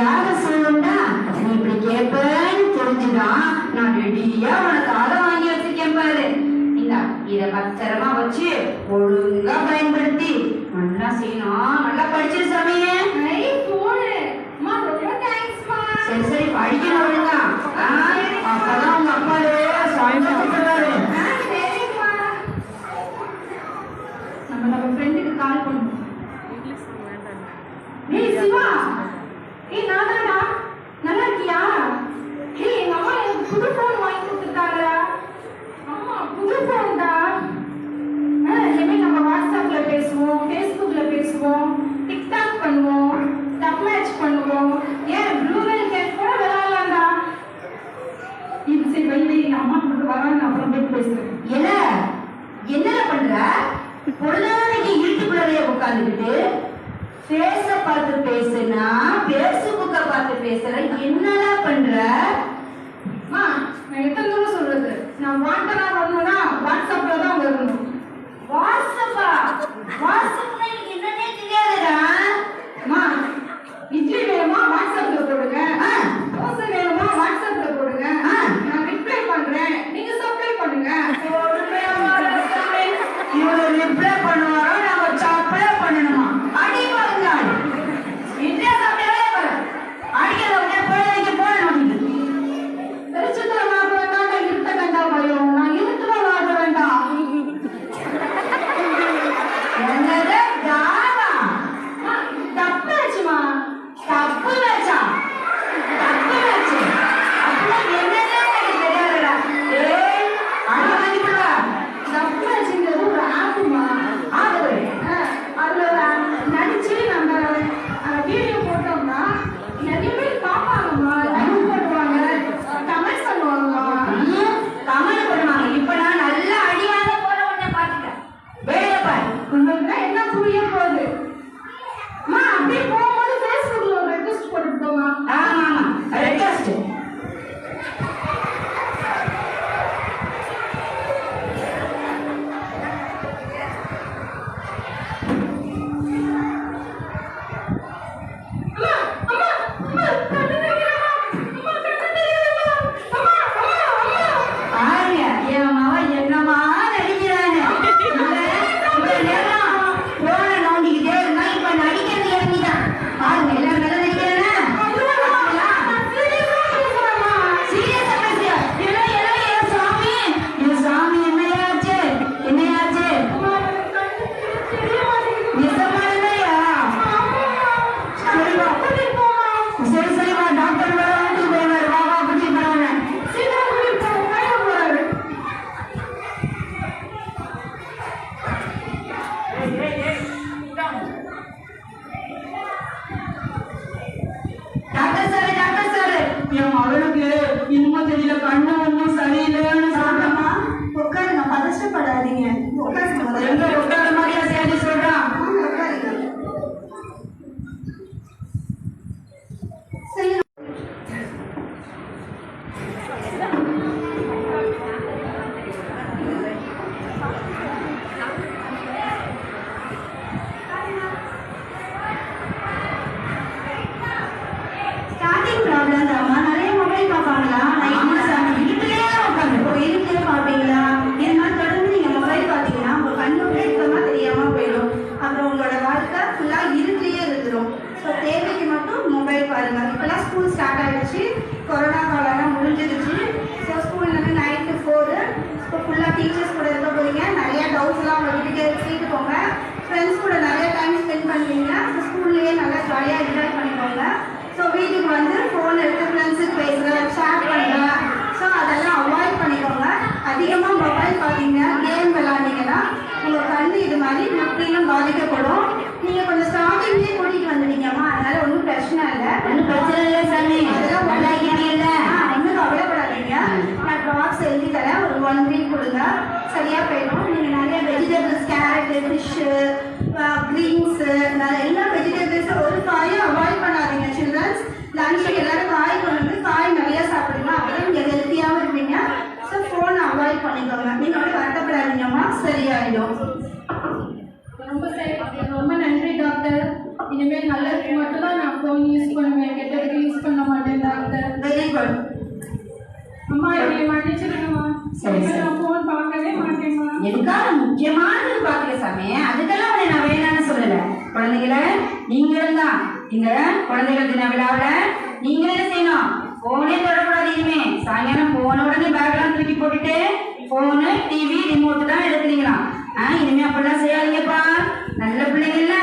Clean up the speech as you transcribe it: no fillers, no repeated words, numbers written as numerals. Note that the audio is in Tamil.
எதையாவது சொல்லணும்னா நீ இப்படி கேட்பேன்னு தெரிஞ்சுதான் நான் ரெடியா உனக்கு அதை வாங்கி வச்சிருக்கேன் பாரு. இத பத்திரமா வச்சு ஒழுங்கா பயன்படுத்தி நல்லா செய்யணும். நல்லா படிச்சு சாமியே. சரி சரி படிக்கணும் ஒழுங்கா. அப்பதான் உங்க அப்பாவே சந்தோஷப்படுறாரு. நம்ம ஃப்ரெண்டுக்கு கால் பண்ணுவோம். ஏய் சிவா, ஏய் நானடா, நல்லா இருக்கியா? ஏய் எங்க அம்மா எனக்கு புது ஃபோன் வாங்கி கொடுத்துட்டாங்கடா. அம்மா புது ஃபோன்டா. இனிமே நம்ம வாட்ஸ்அப்ல பேசுவோம், ஃபேஸ்புக்ல பேசுவோம், டிக்டாக் பண்ணுவோம், டப் மேட்ச் பண்ணுவோம், ஏன் ப்ளூ வெல் கேட் கூட விளையாடலாம்டா. இது சரி வைவே, அம்மா கூட வராங்க, அப்புறம் போய் பேசுறேன். என்ன பண்ற? பொழுதானைக்கு வீட்டுக்குள்ளே உட்காந்துக்கிட்டு பேச பார்த்து பேசுனா பேஸ்புக்க பார்த்து பேசுற. என்னடா பண்ற? நான் எத்தனை தடவை சொல்றது, நான் வாண்டடா வரணும்னா வாட்ஸ்அப்ல தான் வரணும். வாட்ஸ்அப்பா? வாட்ஸ்அப்னா எனக்கு என்னன்னே தெரியாதுடா. அம்மா இட்லி வேணுமா வாட்ஸ்அப்ல போடுங்க, தோசை வேணுமா வாட்ஸ்அப்ல போடுங்க, நான் ரிப்ளை பண்றேன், நீங்க சப்ளை பண்ணுங்க. இவரு ரிப்ளை பண்ணுவாரோ நாம சப்ளை பண்ணணுமா? அடி வாங்காள் இந்தியா சப்ளைவே பாரு. அடிக்கிறத உடனே பொழுதுக்கு போன நோட்டிக்கு வெளிச்சத்துல வாங்க வேண்டாம், நான் இருட்ட வேண்டாம் பயம், நான் இருட்டுல வாங்க வேண்டாம். என்னது தாவா? தப்பு ஆச்சுமா. தப்பு வச்சா தப்பு வச்சு அப்படின்னா என்னன்னே எனக்கு தெரியாதுடா. ஏய் அடி வாங்கிடுவா. தப்பு ஆச்சுங்கிறது ஒரு ஆப்புமா. ஆகுது. அதுல நடிச்சு நம்ம வீடியோ போட்டோம்னா நிறைய பேர் பார்ப்பாங்கம்மா, லைக் போடுவாங்க, கமெண்ட் பண்ணுவாங்கம்மா. கமெண்ட் பண்ணுவாங்க. இப்ப நான் நல்லா அடி வாங்க போற உடனே பாத்துட்டேன். வேலைய பாரு. உங்களுக்கு என்ன புரிய போகுது? அம்மா அப்படியே போகும்போது ஃபேஸ்புக்ல ஒரு ரெக்வெஸ்ட் போட்டுட்டோமா. ஆமா ஆமா ரெக்வெஸ்ட். பாருங்க என் மகன் என்னமா நடிக்கிறாங்க. இவ்வளவு நேரம் போன நோண்டிக்கிட்டே இருந்தா இப்ப நடிக்கிறது இறங்கிட்டான். பாருங்க எல்லாரும் நல்லா நடிக்கிறானா? சீரியஸா பேசுறியா? என் சாமி என் சாமி என்னையாச்சு என்னையாச்சு? நிஜமா இல்லையா? சரிவா சரி சரிவா டாக்டர் வேற வந்து போயிடுவாரு. வா வா கூட்டிட்டு போறாங்க. டாக்டர் சார் என் மகனுக்கு இன்னும் தெரியல, கண்ணு ஒன்றும் சரியில்லைன்னு சொல்றேம்மா. உட்காருங்க, பதஷ்டப்படாதீங்க. உட்காருங்க முதல்ல. எங்க உட்கார மாதிரியா சேதி சொல்றான்? உட்காருங்க. சரி. ஸ்டார்டிங் ப்ராப்ளம் தான்மா. நிறைய மொபைல் பார்ப்பாங்களா? வீட்டிலேயே உட்காந்து வீட்டிலே பார்ப்பீங்களா? இது மாதிரி தொடர்ந்து நீங்க மொபைல் பார்த்தீங்கன்னா உங்க கண்ணு சுத்தமா தெரியாம போயிடும். அப்புறம் உங்களோட வாழ்க்கை ஃபுல்லா இருட்டிலேயே இருந்துடும். ஸோ தேவைக்கு மட்டும் மொபைல் பாருங்க. இப்பெல்லாம் ஸ்கூல் ஸ்டார்ட் ஆயிடுச்சு, கொரோனா காலம்லாம் முடிஞ்சிருச்சு. ஸோ ஸ்கூல் வந்து 9 to 4. ஸோ ஃபுல்லாக டீச்சர்ஸ் கூட இருக்க போறீங்க. நிறைய டவுட்ஸ்லாம் உங்க வீட்டுக்கே கேட்டுக்கோங்க. ஃப்ரெண்ட்ஸ் கூட நிறைய டைம் ஸ்பெண்ட் பண்ணுவீங்க. ஸோ ஸ்கூல்லேயே நல்லா ஜாலியாக என்ஜாய் பண்ணிக்கோங்க. ஸோ வீட்டுக்கு வந்து ஃபோன் எடுத்து ஃப்ரெண்ட்ஸுக்கு பேசுகிறேன், ஷேர் பண்ணுறேன். ஸோ அதெல்லாம் அவாய்ட் பண்ணிக்கோங்க. அதிகமாக மொபைல் பார்த்தீங்க, கேம் விளாண்டிங்கன்னா உங்கள் கண் இது மாதிரி முற்றிலும் பாதிக்கப்படும். நீங்கள் கொஞ்சம் ஸ்டார்டிங்லேயே கூட்டிகிட்டு வந்துட்டீங்கம்மா, அதனால ஒன்றும் பிரச்சனை இல்லை. ஒன்றும் பிரச்சனை இல்லை சாமி. அதெல்லாம் நல்லா இருக்கீங்கல்ல? ஒன்றும் கவலைப்படாதீங்க. நான் ட்ராப்ஸ் எழுதி தரேன். ஒரு 1 week கொடுங்க, சரியாக போயிடும். நீங்கள் நிறைய வெஜிடபிள்ஸ், கேரட்டு, ஃபிஷ்ஷு, க்ரீன்ஸு, எல்லா வெஜிடபிள்ஸும் ஒரு காயும் அவாய்ட் பண்ணாதீங்க. சில்ட்ரன்ஸ் லஞ்சுக்கு எல்லாரும் காய் கொண்டு வந்து காய் நிறையா சாப்பிடுங்க. அப்போ நீங்கள் ஹெல்த்தியாகவும் இருப்பீங்க. ஸோ ஃபோனை அவாய்ட் பண்ணிக்கோங்க. நீங்கள் வந்து வருத்தப்படாதீங்கம்மா, சரியாயிடும். ரொம்ப நன்றி டாக்டர். இனிமேல் நல்லதுக்கு மட்டும் தான் நான் ஃபோன் யூஸ் பண்ணுவேன், கெட்டதுக்கு குட். அம்மா என்னை மன்னிச்சிருங்கம்மா. சரி, இனிமே சரி. நான் போன் பார்க்கவே மாட்டேம்மா. எதுக்காக முக்கியமானது பாக்குற சாமி, அதுக்கெல்லாம் உன்னை நான் வேணான்னு சொல்லல. குழந்தைகளை நீங்களும் தான் இந்த குழந்தைகள் தின விழாவில நீங்களும் என்ன செய்யணும், போனே தொடக்கூடாது. இனிமே சாயங்காலம் போன உடனே பேக்லாம் தூக்கி போட்டுட்டு போனு டிவி ரிமோட் தான் எடுக்கிறீங்களாம். இனிமே அப்படிலாம் செய்யாதீங்கப்பா, நல்ல பிள்ளைங்க இல்ல.